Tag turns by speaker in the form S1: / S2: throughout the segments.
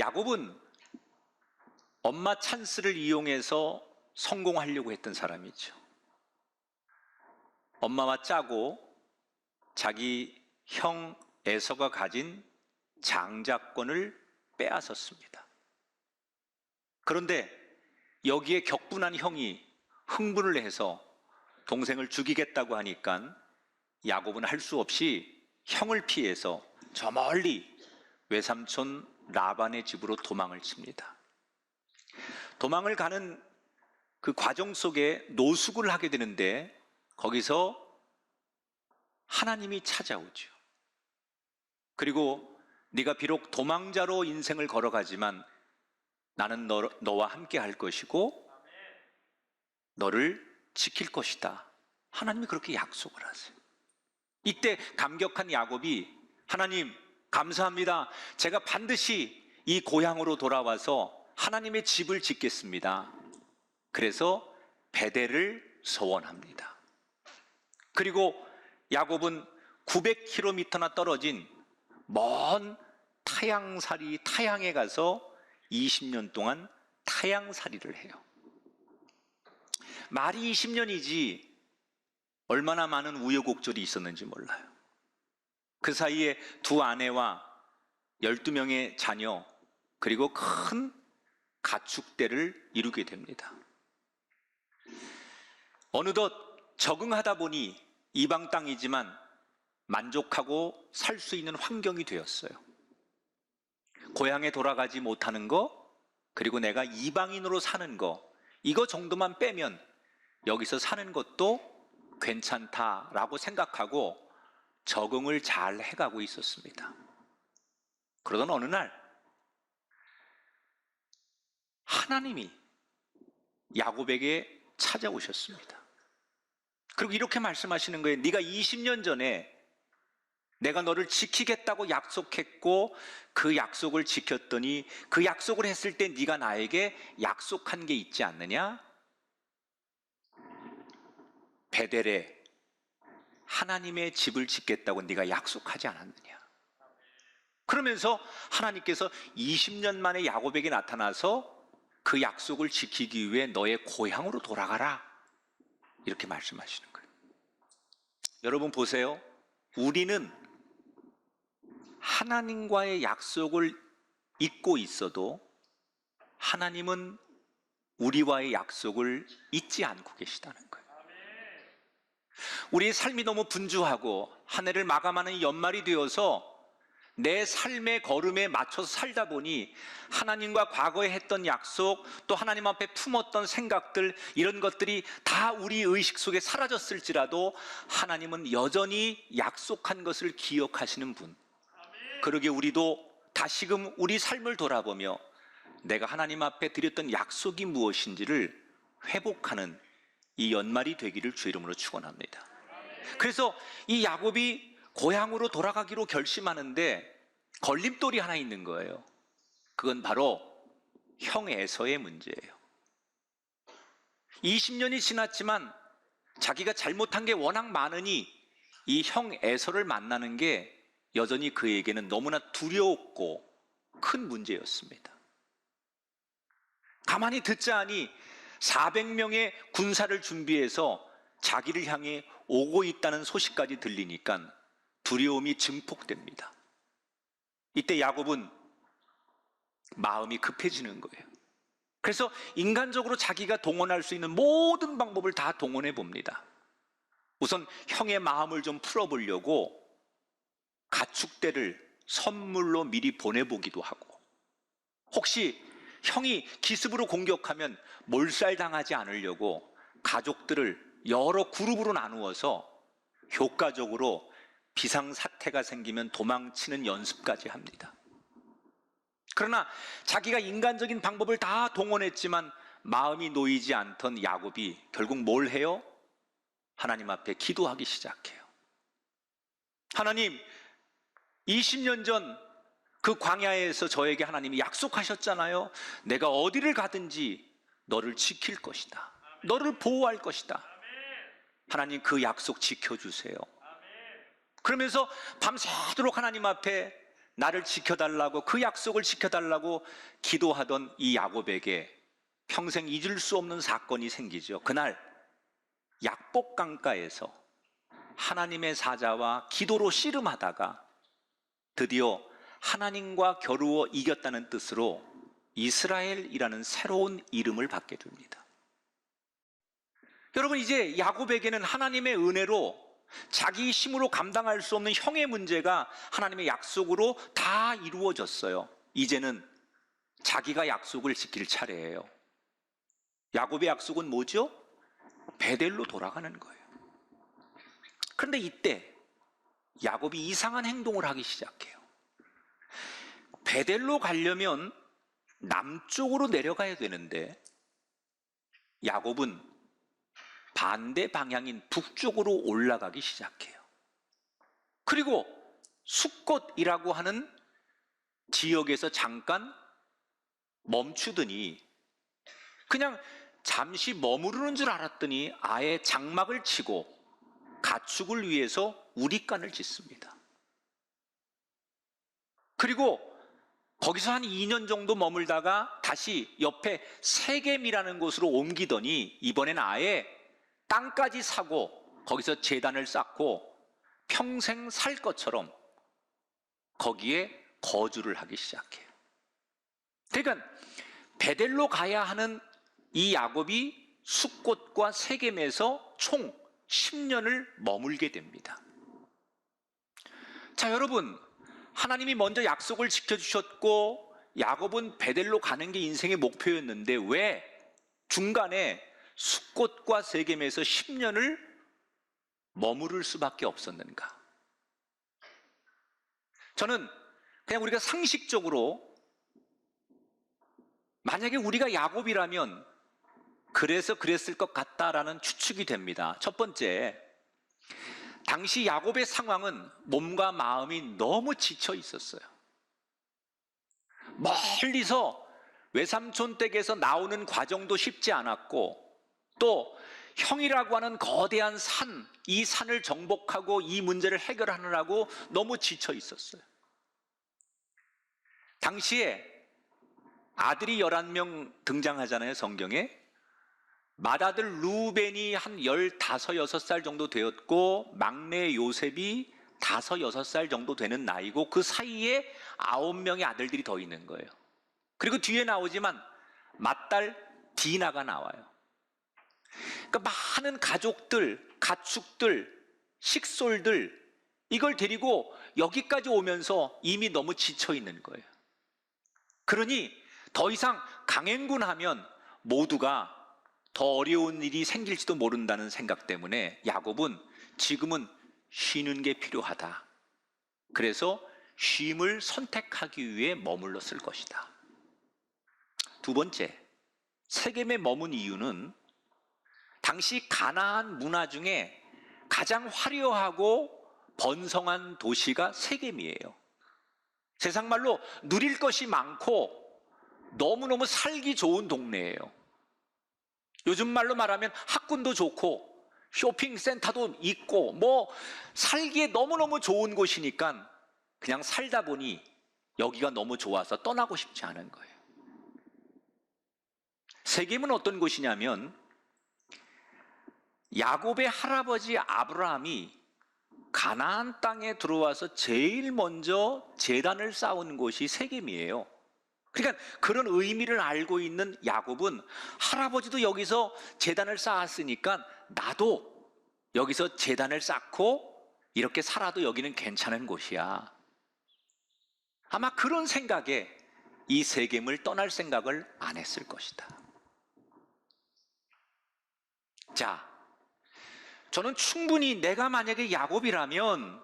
S1: 야곱은 엄마 찬스를 이용해서 성공하려고 했던 사람이죠. 엄마와 짜고 자기 형 에서가 가진 장자권을 빼앗았습니다. 그런데 여기에 격분한 형이 흥분을 해서 동생을 죽이겠다고 하니까 야곱은 할 수 없이 형을 피해서 저 멀리 외삼촌 라반의 집으로 도망을 칩니다. 도망을 가는 그 과정 속에 노숙을 하게 되는데 거기서 하나님이 찾아오죠. 그리고 네가 비록 도망자로 인생을 걸어가지만 나는 너와 함께 할 것이고 너를 지킬 것이다. 하나님이 그렇게 약속을 하세요. 이때 감격한 야곱이 하나님 감사합니다. 제가 반드시 이 고향으로 돌아와서 하나님의 집을 짓겠습니다. 그래서 베델을 서원합니다. 그리고 야곱은 900km나 떨어진 먼 타향에 가서 20년 동안 타향살이를 해요. 말이 20년이지 얼마나 많은 우여곡절이 있었는지 몰라요. 그 사이에 두 아내와 12명의 자녀 그리고 큰 가축대를 이루게 됩니다. 어느덧 적응하다 보니 이방 땅이지만 만족하고 살 수 있는 환경이 되었어요. 고향에 돌아가지 못하는 거, 그리고 내가 이방인으로 사는 거, 이거 정도만 빼면 여기서 사는 것도 괜찮다라고 생각하고 적응을 잘 해가고 있었습니다. 그러던 어느 날 하나님이 야곱에게 찾아오셨습니다. 그리고 이렇게 말씀하시는 거예요. 네가 20년 전에 내가 너를 지키겠다고 약속했고 그 약속을 지켰더니 그 약속을 했을 때 네가 나에게 약속한 게 있지 않느냐? 베델에 하나님의 집을 짓겠다고 네가 약속하지 않았느냐? 그러면서 하나님께서 20년 만에 야곱에게 나타나서 그 약속을 지키기 위해 너의 고향으로 돌아가라, 이렇게 말씀하시는 거예요. 여러분 보세요. 우리는 하나님과의 약속을 잊고 있어도 하나님은 우리와의 약속을 잊지 않고 계시다는 거예요. 우리의 삶이 너무 분주하고 한 해를 마감하는 연말이 되어서 내 삶의 걸음에 맞춰서 살다 보니 하나님과 과거에 했던 약속, 또 하나님 앞에 품었던 생각들, 이런 것들이 다 우리 의식 속에 사라졌을지라도 하나님은 여전히 약속한 것을 기억하시는 분. 그러게 우리도 다시금 우리 삶을 돌아보며 내가 하나님 앞에 드렸던 약속이 무엇인지를 회복하는 이 연말이 되기를 주 이름으로 축원합니다. 그래서 이 야곱이 고향으로 돌아가기로 결심하는데 걸림돌이 하나 있는 거예요. 그건 바로 형 에서의 문제예요. 20년이 지났지만 자기가 잘못한 게 워낙 많으니 이 형 에서를 만나는 게 여전히 그에게는 너무나 두려웠고 큰 문제였습니다. 가만히 듣자 하니 400명의 군사를 준비해서 자기를 향해 오고 있다는 소식까지 들리니까 두려움이 증폭됩니다. 이때 야곱은 마음이 급해지는 거예요. 그래서 인간적으로 자기가 동원할 수 있는 모든 방법을 다 동원해 봅니다. 우선 형의 마음을 좀 풀어보려고 가축대를 선물로 미리 보내보기도 하고, 혹시 형이 기습으로 공격하면 몰살당하지 않으려고 가족들을 여러 그룹으로 나누어서 효과적으로 비상사태가 생기면 도망치는 연습까지 합니다. 그러나 자기가 인간적인 방법을 다 동원했지만 마음이 놓이지 않던 야곱이 결국 뭘 해요? 하나님 앞에 기도하기 시작해요. 하나님, 20년 전 그 광야에서 저에게 하나님이 약속하셨잖아요. 내가 어디를 가든지 너를 지킬 것이다. 너를 보호할 것이다. 하나님, 그 약속 지켜주세요. 그러면서 밤새도록 하나님 앞에 나를 지켜달라고, 그 약속을 지켜달라고 기도하던 이 야곱에게 평생 잊을 수 없는 사건이 생기죠. 그날 약복 강가에서 하나님의 사자와 기도로 씨름하다가 드디어 하나님과 겨루어 이겼다는 뜻으로 이스라엘이라는 새로운 이름을 받게 됩니다. 여러분, 이제 야곱에게는 하나님의 은혜로 자기 힘으로 감당할 수 없는 형의 문제가 하나님의 약속으로 다 이루어졌어요. 이제는 자기가 약속을 지킬 차례예요. 야곱의 약속은 뭐죠? 베델로 돌아가는 거예요. 그런데 이때 야곱이 이상한 행동을 하기 시작해요. 베델로 가려면 남쪽으로 내려가야 되는데 야곱은 반대 방향인 북쪽으로 올라가기 시작해요. 그리고 숫꽃이라고 하는 지역에서 잠깐 멈추더니 그냥 잠시 머무르는 줄 알았더니 아예 장막을 치고 가축을 위해서 우리간을 짓습니다. 그리고 거기서 한 2년 정도 머물다가 다시 옆에 세겜이라는 곳으로 옮기더니 이번엔 아예 땅까지 사고 거기서 제단을 쌓고 평생 살 것처럼 거기에 거주를 하기 시작해요. 그러니까 베델로 가야 하는 이 야곱이 숫꽃과 세겜에서 총 10년을 머물게 됩니다. 자, 여러분, 하나님이 먼저 약속을 지켜주셨고 야곱은 베델로 가는 게 인생의 목표였는데 왜 중간에 숫꽃과 세겜에서 10년을 머무를 수밖에 없었는가? 저는 그냥 우리가 상식적으로 만약에 우리가 야곱이라면 그래서 그랬을 것 같다라는 추측이 됩니다. 첫 번째, 당시 야곱의 상황은 몸과 마음이 너무 지쳐 있었어요. 멀리서 외삼촌 댁에서 나오는 과정도 쉽지 않았고 또 형이라고 하는 거대한 산, 이 산을 정복하고 이 문제를 해결하느라고 너무 지쳐 있었어요. 당시에 아들이 11명 등장하잖아요, 성경에. 맏아들 루벤이 한 15, 6살 정도 되었고 막내 요셉이 5, 6살 정도 되는 나이고 그 사이에 9명의 아들들이 더 있는 거예요. 그리고 뒤에 나오지만 맏딸 디나가 나와요. 그러니까 많은 가족들, 가축들, 식솔들 이걸 데리고 여기까지 오면서 이미 너무 지쳐 있는 거예요. 그러니 더 이상 강행군 하면 모두가 더 어려운 일이 생길지도 모른다는 생각 때문에 야곱은 지금은 쉬는 게 필요하다. 그래서 쉼을 선택하기 위해 머물렀을 것이다. 두 번째, 세겜에 머문 이유는 당시 가나안 문화 중에 가장 화려하고 번성한 도시가 세겜이에요. 세상 말로 누릴 것이 많고 너무너무 살기 좋은 동네예요. 요즘 말로 말하면 학군도 좋고 쇼핑센터도 있고 뭐 살기에 너무너무 좋은 곳이니까 그냥 살다 보니 여기가 너무 좋아서 떠나고 싶지 않은 거예요. 세겜은 어떤 곳이냐면 야곱의 할아버지 아브라함이 가나안 땅에 들어와서 제일 먼저 제단을 쌓은 곳이 세겜이에요. 그러니까 그런 의미를 알고 있는 야곱은 할아버지도 여기서 제단을 쌓았으니까 나도 여기서 제단을 쌓고 이렇게 살아도 여기는 괜찮은 곳이야. 아마 그런 생각에 이 세겜을 떠날 생각을 안 했을 것이다. 자, 저는 충분히 내가 만약에 야곱이라면,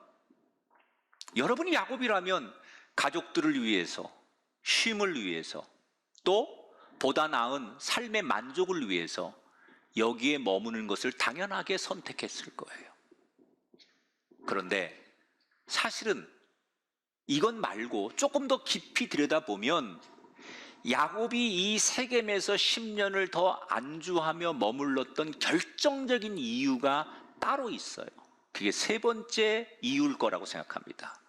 S1: 여러분이 야곱이라면 가족들을 위해서, 쉼을 위해서, 또 보다 나은 삶의 만족을 위해서 여기에 머무는 것을 당연하게 선택했을 거예요. 그런데 사실은 이건 말고 조금 더 깊이 들여다보면 야곱이 이 세겜에서 10년을 더 안주하며 머물렀던 결정적인 이유가 따로 있어요. 그게 세 번째 이유일 거라고 생각합니다.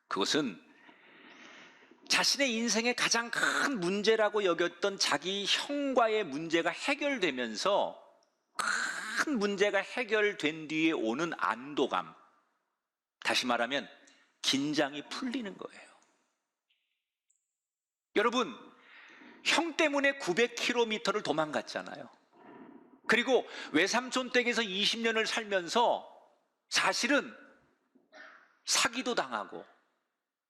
S1: 그것은 자신의 인생의 가장 큰 문제라고 여겼던 자기 형과의 문제가 해결되면서 큰 문제가 해결된 뒤에 오는 안도감, 다시 말하면 긴장이 풀리는 거예요. 여러분, 형 때문에 900km를 도망갔잖아요. 그리고 외삼촌 댁에서 20년을 살면서 사실은 사기도 당하고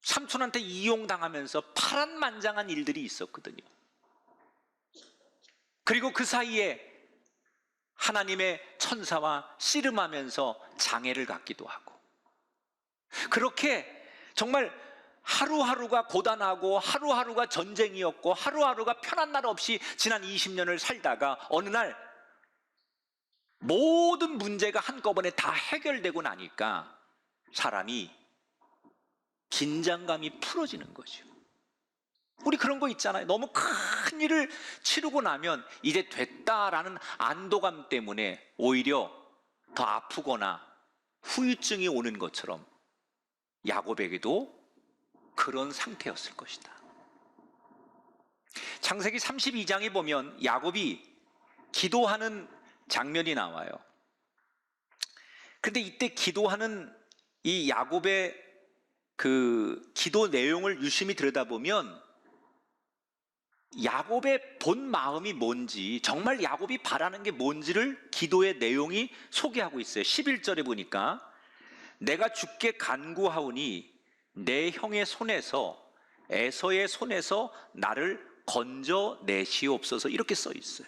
S1: 삼촌한테 이용당하면서 파란만장한 일들이 있었거든요. 그리고 그 사이에 하나님의 천사와 씨름하면서 장애를 갖기도 하고, 그렇게 정말 하루하루가 고단하고 하루하루가 전쟁이었고 하루하루가 편한 날 없이 지난 20년을 살다가 어느 날 모든 문제가 한꺼번에 다 해결되고 나니까 사람이 긴장감이 풀어지는 거죠. 우리 그런 거 있잖아요. 너무 큰 일을 치르고 나면 이제 됐다라는 안도감 때문에 오히려 더 아프거나 후유증이 오는 것처럼 야곱에게도 그런 상태였을 것이다. 창세기 32장에 보면 야곱이 기도하는 장면이 나와요. 그런데 이때 기도하는 이 야곱의 그 기도 내용을 유심히 들여다보면 야곱의 본 마음이 뭔지, 정말 야곱이 바라는 게 뭔지를 기도의 내용이 소개하고 있어요. 11절에 보니까 내가 주께 간구하오니 내 형의 손에서, 에서의 손에서 나를 건져내시옵소서, 이렇게 써 있어요.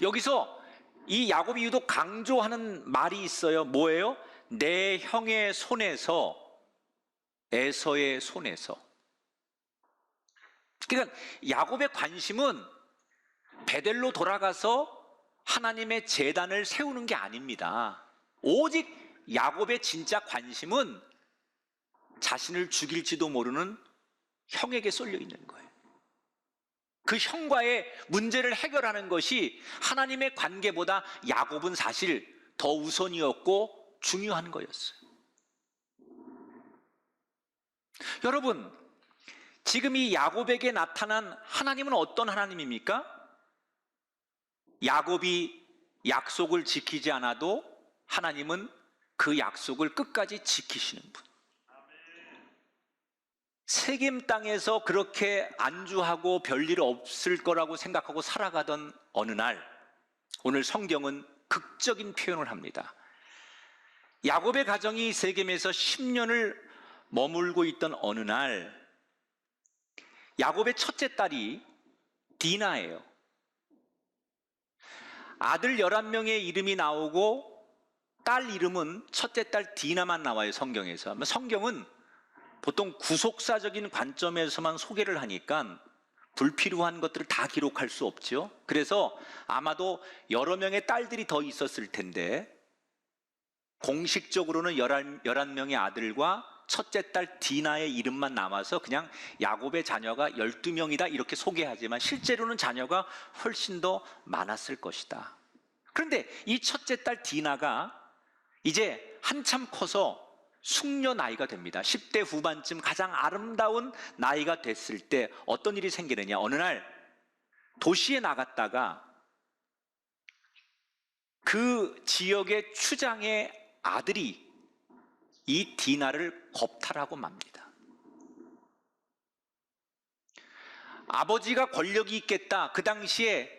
S1: 여기서 이 야곱이 유독 강조하는 말이 있어요. 뭐예요? 내 형의 손에서, 에서의 손에서. 그러니까 야곱의 관심은 베델로 돌아가서 하나님의 제단을 세우는 게 아닙니다. 오직 야곱의 진짜 관심은 자신을 죽일지도 모르는 형에게 쏠려 있는 거예요. 그 형과의 문제를 해결하는 것이 하나님의 관계보다 야곱은 사실 더 우선이었고 중요한 거였어요. 여러분, 지금 이 야곱에게 나타난 하나님은 어떤 하나님입니까? 야곱이 약속을 지키지 않아도 하나님은 그 약속을 끝까지 지키시는 분. 세겜 땅에서 그렇게 안주하고 별일 없을 거라고 생각하고 살아가던 어느 날, 오늘 성경은 극적인 표현을 합니다. 야곱의 가정이 세겜에서 10년을 머물고 있던 어느 날, 야곱의 첫째 딸이 디나예요. 아들 11명의 이름이 나오고 딸 이름은 첫째 딸 디나만 나와요, 성경에서. 성경은 보통 구속사적인 관점에서만 소개를 하니까 불필요한 것들을 다 기록할 수 없죠. 그래서 아마도 여러 명의 딸들이 더 있었을 텐데 공식적으로는 11명의 아들과 첫째 딸 디나의 이름만 남아서 그냥 야곱의 자녀가 12명이다 이렇게 소개하지만 실제로는 자녀가 훨씬 더 많았을 것이다. 그런데 이 첫째 딸 디나가 이제 한참 커서 숙녀 나이가 됩니다. 10대 후반쯤 가장 아름다운 나이가 됐을 때 어떤 일이 생기느냐. 어느 날 도시에 나갔다가 그 지역의 추장의 아들이 이 디나를 겁탈하고 맙니다. 아버지가 권력이 있겠다. 그 당시에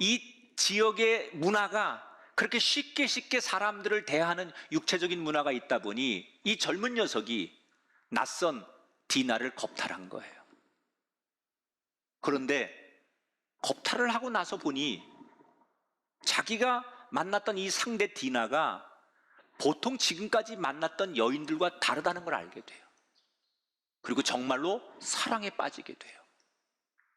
S1: 이 지역의 문화가 그렇게 쉽게 사람들을 대하는 육체적인 문화가 있다 보니 이 젊은 녀석이 낯선 디나를 겁탈한 거예요. 그런데 겁탈을 하고 나서 보니 자기가 만났던 이 상대 디나가 보통 지금까지 만났던 여인들과 다르다는 걸 알게 돼요. 그리고 정말로 사랑에 빠지게 돼요.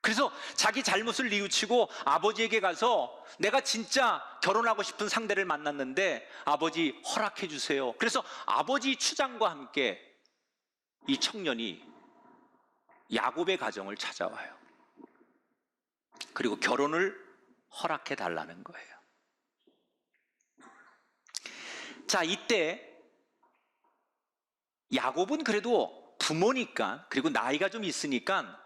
S1: 그래서 자기 잘못을 뉘우치고 아버지에게 가서 내가 진짜 결혼하고 싶은 상대를 만났는데 아버지 허락해 주세요. 그래서 아버지 추장과 함께 이 청년이 야곱의 가정을 찾아와요. 그리고 결혼을 허락해 달라는 거예요. 자, 이때 야곱은 그래도 부모니까, 그리고 나이가 좀 있으니까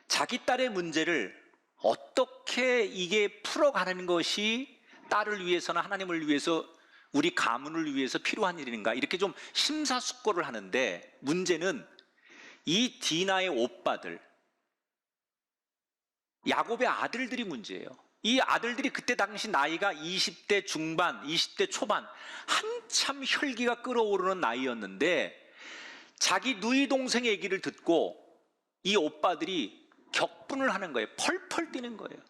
S1: 자기 딸의 문제를 어떻게 이게 풀어가는 것이 딸을 위해서나 하나님을 위해서, 우리 가문을 위해서 필요한 일인가, 이렇게 좀 심사숙고를 하는데, 문제는 이 디나의 오빠들, 야곱의 아들들이 문제예요. 이 아들들이 그때 당시 나이가 20대 중반, 20대 초반, 한참 혈기가 끓어오르는 나이였는데, 자기 누이 동생 얘기를 듣고 이 오빠들이 격분을 하는 거예요. 펄펄 뛰는 거예요.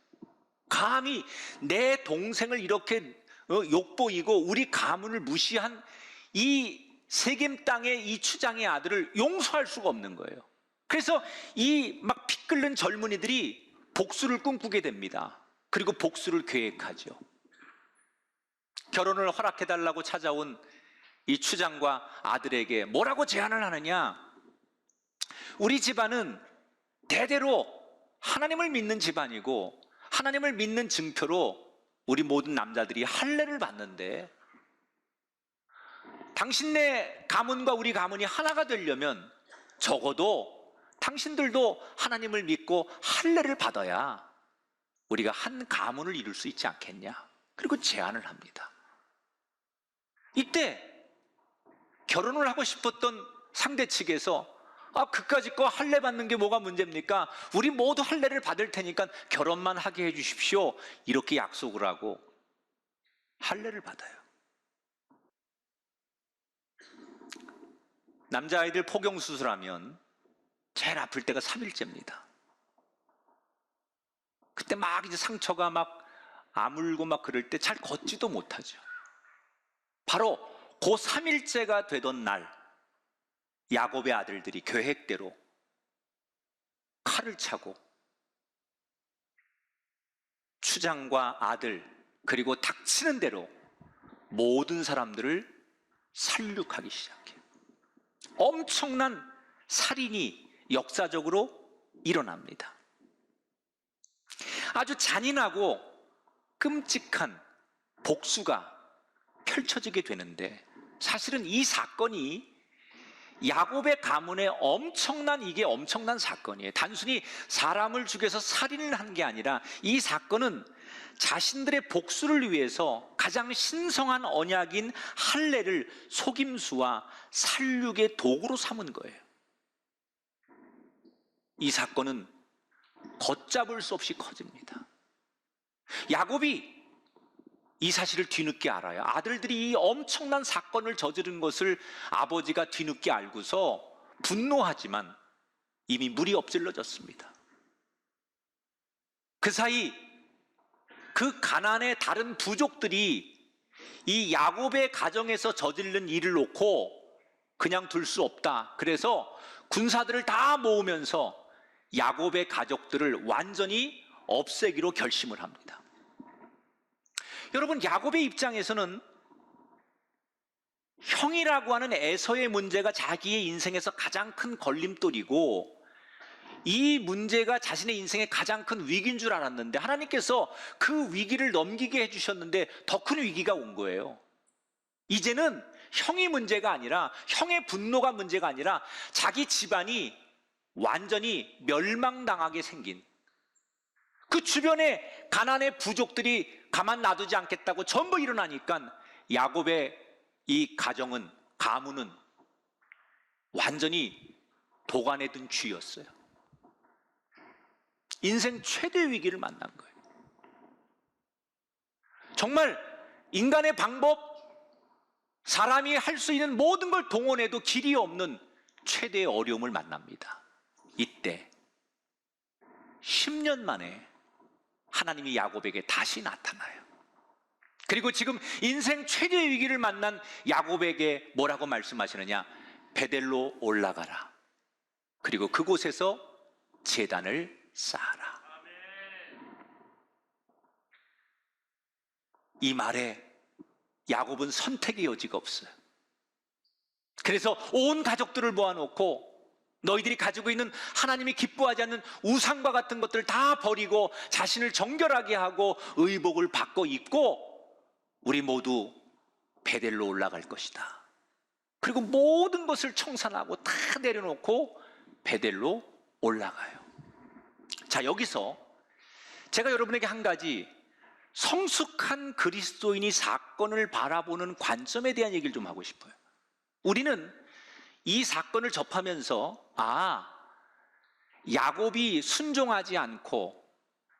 S1: 감히 내 동생을 이렇게 욕보이고 우리 가문을 무시한 이 세겜 땅의 이 추장의 아들을 용서할 수가 없는 거예요. 그래서 이 막 피 끓는 젊은이들이 복수를 꿈꾸게 됩니다. 그리고 복수를 계획하죠. 결혼을 허락해달라고 찾아온 이 추장과 아들에게 뭐라고 제안을 하느냐? 우리 집안은 대대로 하나님을 믿는 집안이고, 하나님을 믿는 증표로 우리 모든 남자들이 할례를 받는데, 당신네 가문과 우리 가문이 하나가 되려면 적어도 당신들도 하나님을 믿고 할례를 받아야 우리가 한 가문을 이룰 수 있지 않겠냐? 그리고 제안을 합니다. 이때 결혼을 하고 싶었던 상대 측에서 그까짓 거 할례 받는 게 뭐가 문제입니까? 우리 모두 할례를 받을 테니까 결혼만 하게 해 주십시오. 이렇게 약속을 하고 할례를 받아요. 남자아이들 포경수술하면 제일 아플 때가 3일째입니다. 그때 막 이제 상처가 막 아물고 막 그럴 때 잘 걷지도 못하죠. 바로 그 3일째가 되던 날, 야곱의 아들들이 계획대로 칼을 차고 추장과 아들, 그리고 닥치는 대로 모든 사람들을 살육하기 시작해요. 엄청난 살인이 역사적으로 일어납니다. 아주 잔인하고 끔찍한 복수가 펼쳐지게 되는데, 사실은 이 사건이 야곱의 가문에 엄청난 사건이에요. 단순히 사람을 죽여서 살인을 한 게 아니라, 이 사건은 자신들의 복수를 위해서 가장 신성한 언약인 할례를 속임수와 살육의 도구로 삼은 거예요. 이 사건은 걷잡을 수 없이 커집니다. 야곱이 이 사실을 뒤늦게 알아요. 아들들이 이 엄청난 사건을 저지른 것을 아버지가 뒤늦게 알고서 분노하지만 이미 물이 엎질러졌습니다. 그 사이 그 가나안의 다른 부족들이 이 야곱의 가정에서 저지른 일을 놓고 그냥 둘 수 없다. 그래서 군사들을 다 모으면서 야곱의 가족들을 완전히 없애기로 결심을 합니다. 여러분, 야곱의 입장에서는 형이라고 하는 에서의 문제가 자기의 인생에서 가장 큰 걸림돌이고, 이 문제가 자신의 인생의 가장 큰 위기인 줄 알았는데 하나님께서 그 위기를 넘기게 해주셨는데 더 큰 위기가 온 거예요. 이제는 형이 문제가 아니라, 형의 분노가 문제가 아니라 자기 집안이 완전히 멸망당하게 생긴, 그 주변에 가나안의 부족들이 가만 놔두지 않겠다고 전부 일어나니까 야곱의 이 가문은 완전히 도간에 든 쥐였어요. 인생 최대 위기를 만난 거예요. 정말 인간의 방법, 사람이 할 수 있는 모든 걸 동원해도 길이 없는 최대의 어려움을 만납니다. 이때 10년 만에 하나님이 야곱에게 다시 나타나요. 그리고 지금 인생 최대의 위기를 만난 야곱에게 뭐라고 말씀하시느냐? 베델로 올라가라. 그리고 그곳에서 제단을 쌓아라. 이 말에 야곱은 선택의 여지가 없어요. 그래서 온 가족들을 모아놓고 너희들이 가지고 있는 하나님이 기뻐하지 않는 우상과 같은 것들을 다 버리고 자신을 정결하게 하고 의복을 바꿔 입고 우리 모두 베델로 올라갈 것이다. 그리고 모든 것을 청산하고 다 내려놓고 베델로 올라가요. 자, 여기서 제가 여러분에게 한 가지 성숙한 그리스도인이 사건을 바라보는 관점에 대한 얘기를 좀 하고 싶어요. 우리는 이 사건을 접하면서 야곱이 순종하지 않고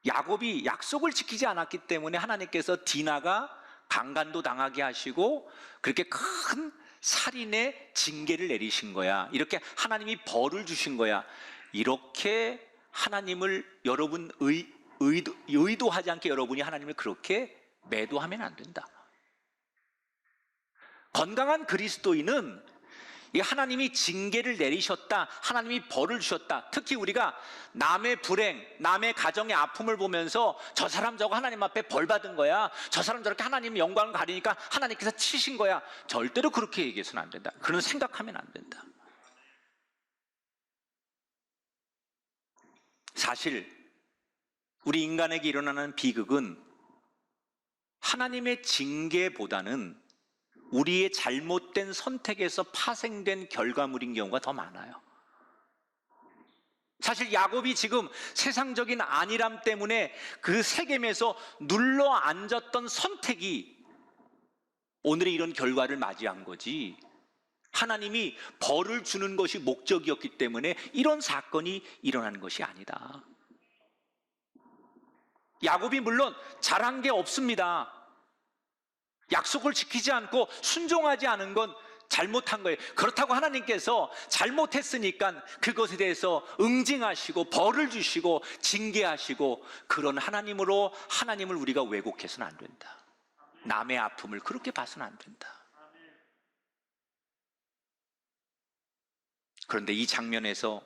S1: 야곱이 약속을 지키지 않았기 때문에 하나님께서 디나가 강간도 당하게 하시고 그렇게 큰 살인의 징계를 내리신 거야. 이렇게 하나님이 벌을 주신 거야. 이렇게 하나님을 여러분 의도하지 않게 여러분이 하나님을 그렇게 매도하면 안 된다. 건강한 그리스도인은 이 하나님이 징계를 내리셨다, 하나님이 벌을 주셨다. 특히 우리가 남의 불행, 남의 가정의 아픔을 보면서 저 사람 저거 하나님 앞에 벌 받은 거야, 저 사람 저렇게 하나님 영광을 가리니까 하나님께서 치신 거야. 절대로 그렇게 얘기해서는 안 된다. 그런 생각하면 안 된다. 사실 우리 인간에게 일어나는 비극은 하나님의 징계보다는 우리의 잘못된 선택에서 파생된 결과물인 경우가 더 많아요. 사실 야곱이 지금 세상적인 안일함 때문에 그 세겜에서 눌러 앉았던 선택이 오늘의 이런 결과를 맞이한 거지, 하나님이 벌을 주는 것이 목적이었기 때문에 이런 사건이 일어나는 것이 아니다. 야곱이 물론 잘한 게 없습니다. 약속을 지키지 않고 순종하지 않은 건 잘못한 거예요. 그렇다고 하나님께서 잘못했으니까 그것에 대해서 응징하시고 벌을 주시고 징계하시고 그런 하나님으로 하나님을 우리가 왜곡해서는 안 된다. 남의 아픔을 그렇게 봐서는 안 된다. 그런데 이 장면에서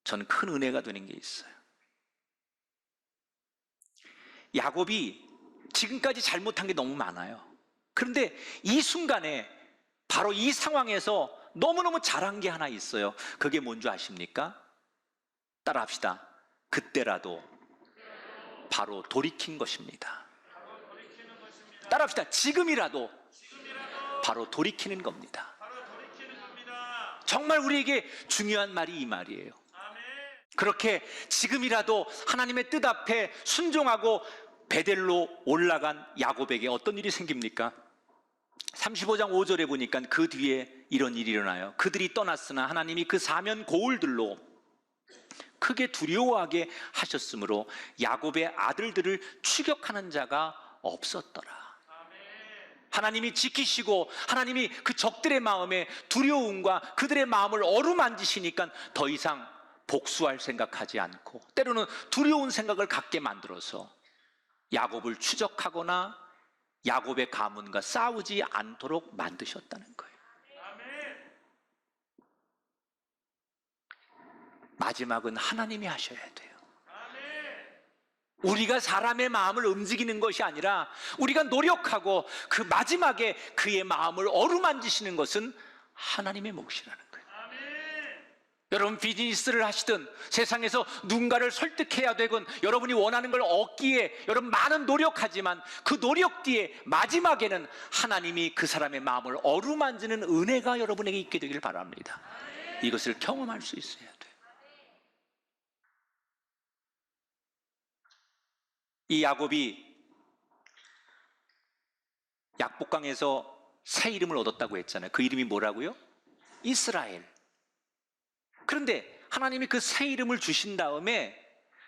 S1: 저는 큰 은혜가 되는 게 있어요. 야곱이 지금까지 잘못한 게 너무 많아요. 그런데 이 순간에 바로 이 상황에서 너무너무 잘한 게 하나 있어요. 그게 뭔지 아십니까? 따라합시다. 그때라도 바로 돌이킨 것입니다. 따라합시다. 지금이라도 바로 돌이키는 겁니다. 정말 우리에게 중요한 말이 이 말이에요. 그렇게 지금이라도 하나님의 뜻 앞에 순종하고 베델로 올라간 야곱에게 어떤 일이 생깁니까? 35장 5절에 보니까 그 뒤에 이런 일이 일어나요. 그들이 떠났으나 하나님이 그 사면 고울들로 크게 두려워하게 하셨으므로 야곱의 아들들을 추격하는 자가 없었더라. 하나님이 지키시고 하나님이 그 적들의 마음에 두려움과 그들의 마음을 어루만지시니까 더 이상 복수할 생각하지 않고 때로는 두려운 생각을 갖게 만들어서 야곱을 추적하거나 야곱의 가문과 싸우지 않도록 만드셨다는 거예요. 마지막은 하나님이 하셔야 돼요. 우리가 사람의 마음을 움직이는 것이 아니라 우리가 노력하고 그 마지막에 그의 마음을 어루만지시는 것은 하나님의 몫이라는 거예요. 여러분 비즈니스를 하시든 세상에서 누군가를 설득해야 되건 여러분이 원하는 걸 얻기에 여러분 많은 노력하지만 그 노력 뒤에 마지막에는 하나님이 그 사람의 마음을 어루만지는 은혜가 여러분에게 있게 되기를 바랍니다. 이것을 경험할 수 있어야 돼요. 이 야곱이 약복강에서 새 이름을 얻었다고 했잖아요. 그 이름이 뭐라고요? 이스라엘. 그런데 하나님이 그 새 이름을 주신 다음에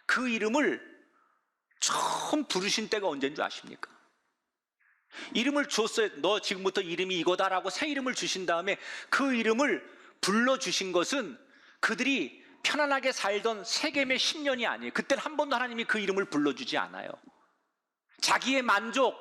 S1: 그 이름을 처음 부르신 때가 언제인 줄 아십니까? 이름을 줬어요. 너 지금부터 이름이 이거다라고 새 이름을 주신 다음에 그 이름을 불러주신 것은 그들이 편안하게 살던 세겜의 10년이 아니에요. 그때는 한 번도 하나님이 그 이름을 불러주지 않아요. 자기의 만족,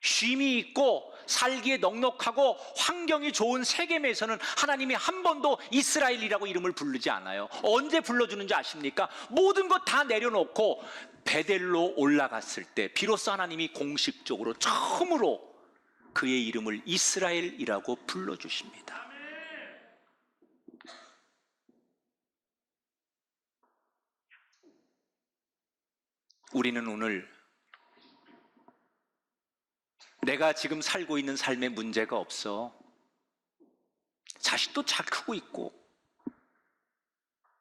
S1: 쉼이 있고 살기에 넉넉하고 환경이 좋은 세겜에서는 하나님이 한 번도 이스라엘이라고 이름을 부르지 않아요. 언제 불러주는지 아십니까? 모든 것 다 내려놓고 베델로 올라갔을 때 비로소 하나님이 공식적으로 처음으로 그의 이름을 이스라엘이라고 불러주십니다. 우리는 오늘 내가 지금 살고 있는 삶에 문제가 없어. 자식도 잘 크고 있고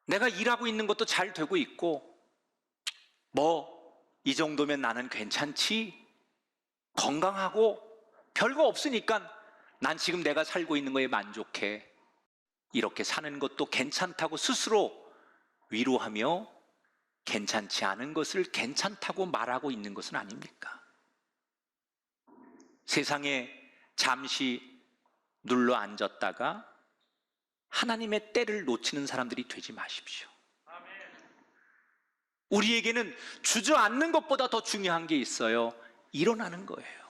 S1: 내가 일하고 있는 것도 잘 되고 있고, 이 정도면 나는 괜찮지? 건강하고 별거 없으니까 난 지금 내가 살고 있는 거에 만족해. 이렇게 사는 것도 괜찮다고 스스로 위로하며 괜찮지 않은 것을 괜찮다고 말하고 있는 것은 아닙니까? 세상에 잠시 눌러 앉았다가 하나님의 때를 놓치는 사람들이 되지 마십시오. 우리에게는 주저앉는 것보다 더 중요한 게 있어요. 일어나는 거예요.